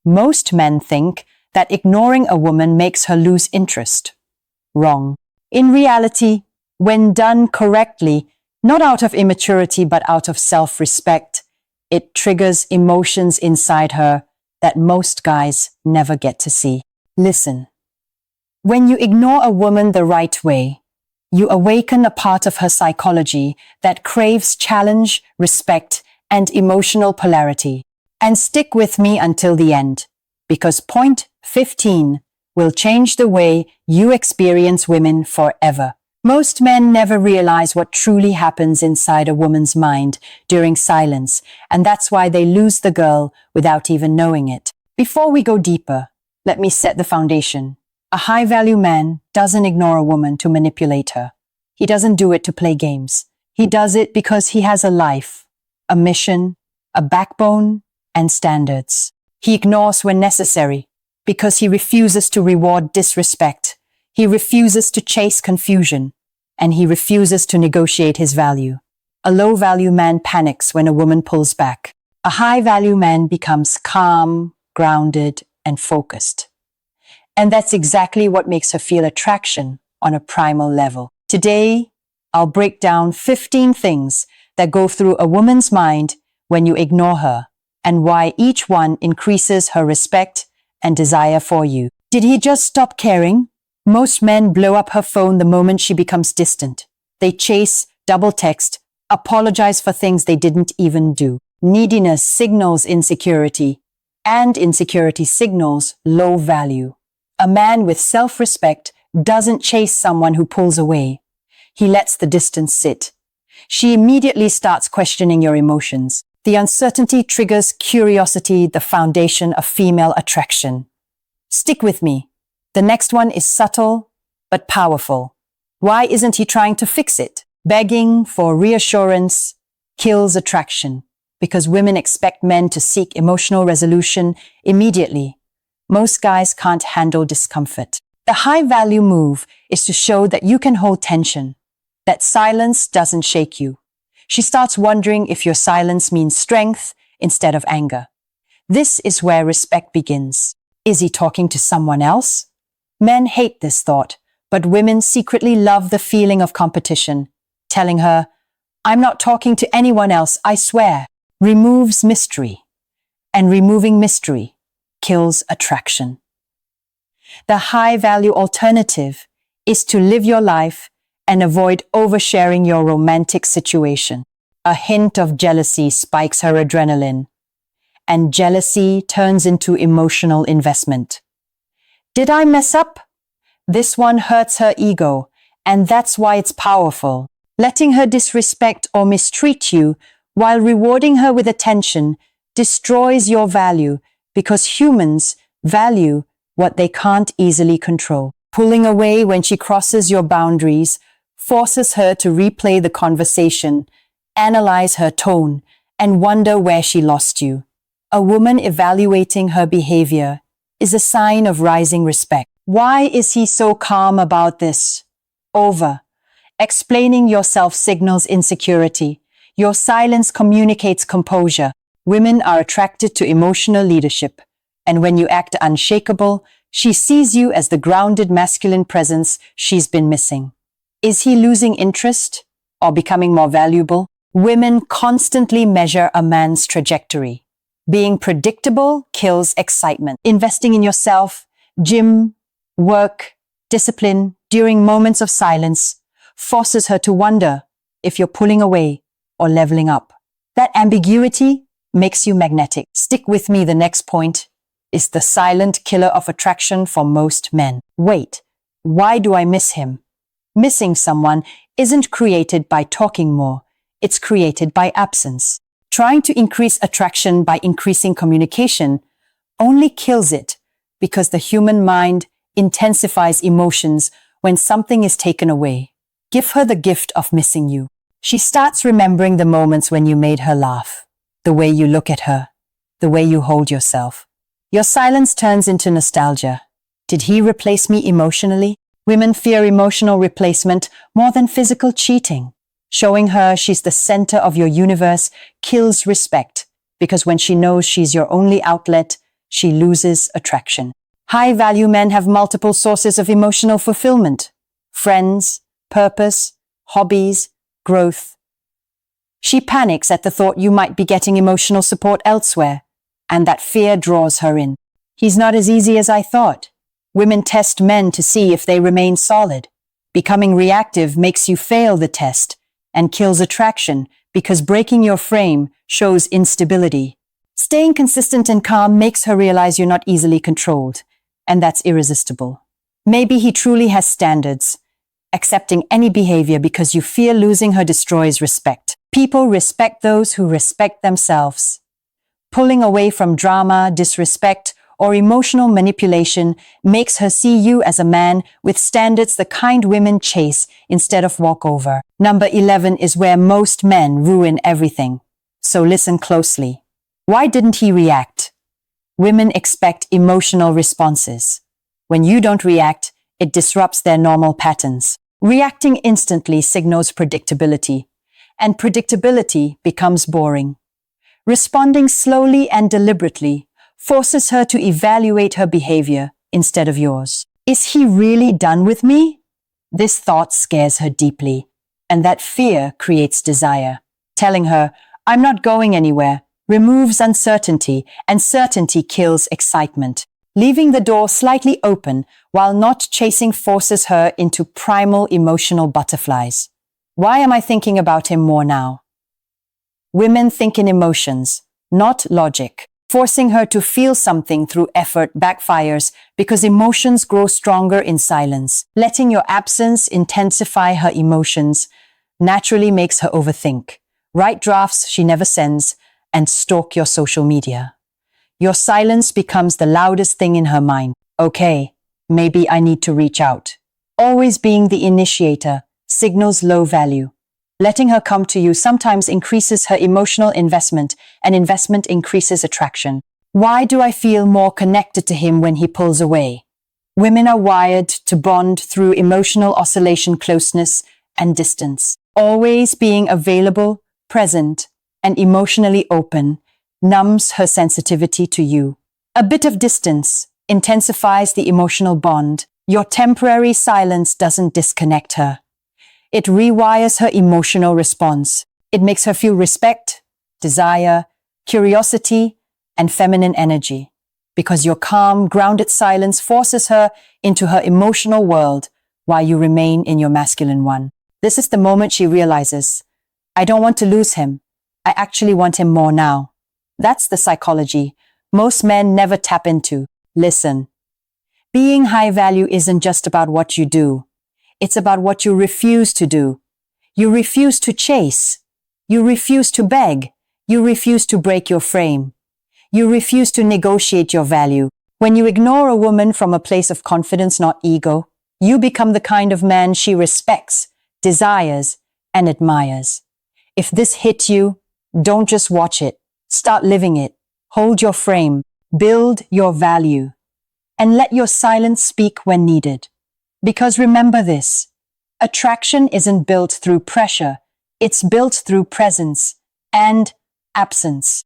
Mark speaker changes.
Speaker 1: Most men think that ignoring a woman makes her lose interest. Wrong. In reality, when done correctly, not out of immaturity but out of self-respect, it triggers emotions inside her that most guys never get to see. Listen. When you ignore a woman the right way, you awaken a part of her psychology that craves challenge, respect, and emotional polarity. And stick with me until the end, because point 15 will change the way you experience women forever. Most men never realize what truly happens inside a woman's mind during silence, and that's why they lose the girl without even knowing it. Before we go deeper, let me set the foundation. A high-value man doesn't ignore a woman to manipulate her. He doesn't do it to play games. He does it because he has a life, a mission, a backbone, and standards. He ignores when necessary because he refuses to reward disrespect. He refuses to chase confusion, and he refuses to negotiate his value. A low-value man panics when a woman pulls back. A high-value man becomes calm, grounded, and focused. And that's exactly what makes her feel attraction on a primal level. Today, I'll break down 15 things that go through a woman's mind when you ignore her, and why each one increases her respect and desire for you. Did he just stop caring? Most men blow up her phone the moment she becomes distant. They chase, double text, apologize for things they didn't even do. Neediness signals insecurity, and insecurity signals low value. A man with self-respect doesn't chase someone who pulls away. He lets the distance sit. She immediately starts questioning your emotions. The uncertainty triggers curiosity, the foundation of female attraction. Stick with me. The next one is subtle but powerful. Why isn't he trying to fix it? Begging for reassurance kills attraction because women expect men to seek emotional resolution immediately. Most guys can't handle discomfort. The high-value move is to show that you can hold tension, that silence doesn't shake you. She starts wondering if your silence means strength instead of anger. This is where respect begins. Is he talking to someone else? Men hate this thought, but women secretly love the feeling of competition. Telling her, "I'm not talking to anyone else, I swear," removes mystery. And removing mystery kills attraction. The high-value alternative is to live your life and avoid oversharing your romantic situation. A hint of jealousy spikes her adrenaline, and jealousy turns into emotional investment. Did I mess up? This one hurts her ego, and that's why it's powerful. Letting her disrespect or mistreat you while rewarding her with attention destroys your value because humans value what they can't easily control. Pulling away when she crosses your boundaries forces her to replay the conversation, analyze her tone, and wonder where she lost you. A woman evaluating her behavior is a sign of rising respect. Why is he so calm about this? Over. Explaining yourself signals insecurity. Your silence communicates composure. Women are attracted to emotional leadership, and when you act unshakable, she sees you as the grounded masculine presence she's been missing. Is he losing interest or becoming more valuable? Women constantly measure a man's trajectory. Being predictable kills excitement. Investing in yourself, gym, work, discipline during moments of silence forces her to wonder if you're pulling away or leveling up. That ambiguity makes you magnetic. Stick with me, the next point is the silent killer of attraction for most men. Wait, why do I miss him? Missing someone isn't created by talking more, it's created by absence. Trying to increase attraction by increasing communication only kills it because the human mind intensifies emotions when something is taken away. Give her the gift of missing you. She starts remembering the moments when you made her laugh, the way you look at her, the way you hold yourself. Your silence turns into nostalgia. Did he replace me emotionally? Women fear emotional replacement more than physical cheating. Showing her she's the center of your universe kills respect, because when she knows she's your only outlet, she loses attraction. High-value men have multiple sources of emotional fulfillment: friends, purpose, hobbies, growth. She panics at the thought you might be getting emotional support elsewhere, and that fear draws her in. He's not as easy as I thought. Women test men to see if they remain solid. Becoming reactive makes you fail the test and kills attraction because breaking your frame shows instability. Staying consistent and calm makes her realize you're not easily controlled, and that's irresistible. Maybe he truly has standards. Accepting any behavior because you fear losing her destroys respect. People respect those who respect themselves. Pulling away from drama, disrespect, or emotional manipulation makes her see you as a man with standards, the kind women chase instead of walk over. Number 11 is where most men ruin everything. So listen closely. Why didn't he react? Women expect emotional responses. When you don't react, it disrupts their normal patterns. Reacting instantly signals predictability, and predictability becomes boring. Responding slowly and deliberately forces her to evaluate her behavior instead of yours. Is he really done with me? This thought scares her deeply, and that fear creates desire. Telling her, I'm not going anywhere, removes uncertainty, and certainty kills excitement. Leaving the door slightly open while not chasing forces her into primal emotional butterflies. Why am I thinking about him more now? Women think in emotions, not logic. Forcing her to feel something through effort backfires because emotions grow stronger in silence. Letting your absence intensify her emotions naturally makes her overthink, write drafts she never sends, and stalk your social media. Your silence becomes the loudest thing in her mind. Okay, maybe I need to reach out. Always being the initiator signals low value. Letting her come to you sometimes increases her emotional investment, and investment increases attraction. Why do I feel more connected to him when he pulls away? Women are wired to bond through emotional oscillation, closeness, and distance. Always being available, present, and emotionally open numbs her sensitivity to you. A bit of distance intensifies the emotional bond. Your temporary silence doesn't disconnect her. It rewires her emotional response. It makes her feel respect, desire, curiosity, and feminine energy. Because your calm, grounded silence forces her into her emotional world while you remain in your masculine one. This is the moment she realizes, I don't want to lose him. I actually want him more now. That's the psychology most men never tap into. Listen. Being high value isn't just about what you do. It's about what you refuse to do. You refuse to chase. You refuse to beg. You refuse to break your frame. You refuse to negotiate your value. When you ignore a woman from a place of confidence, not ego, you become the kind of man she respects, desires, and admires. If this hit you, don't just watch it. Start living it. Hold your frame. Build your value. And let your silence speak when needed. Because remember this, attraction isn't built through pressure, it's built through presence and absence.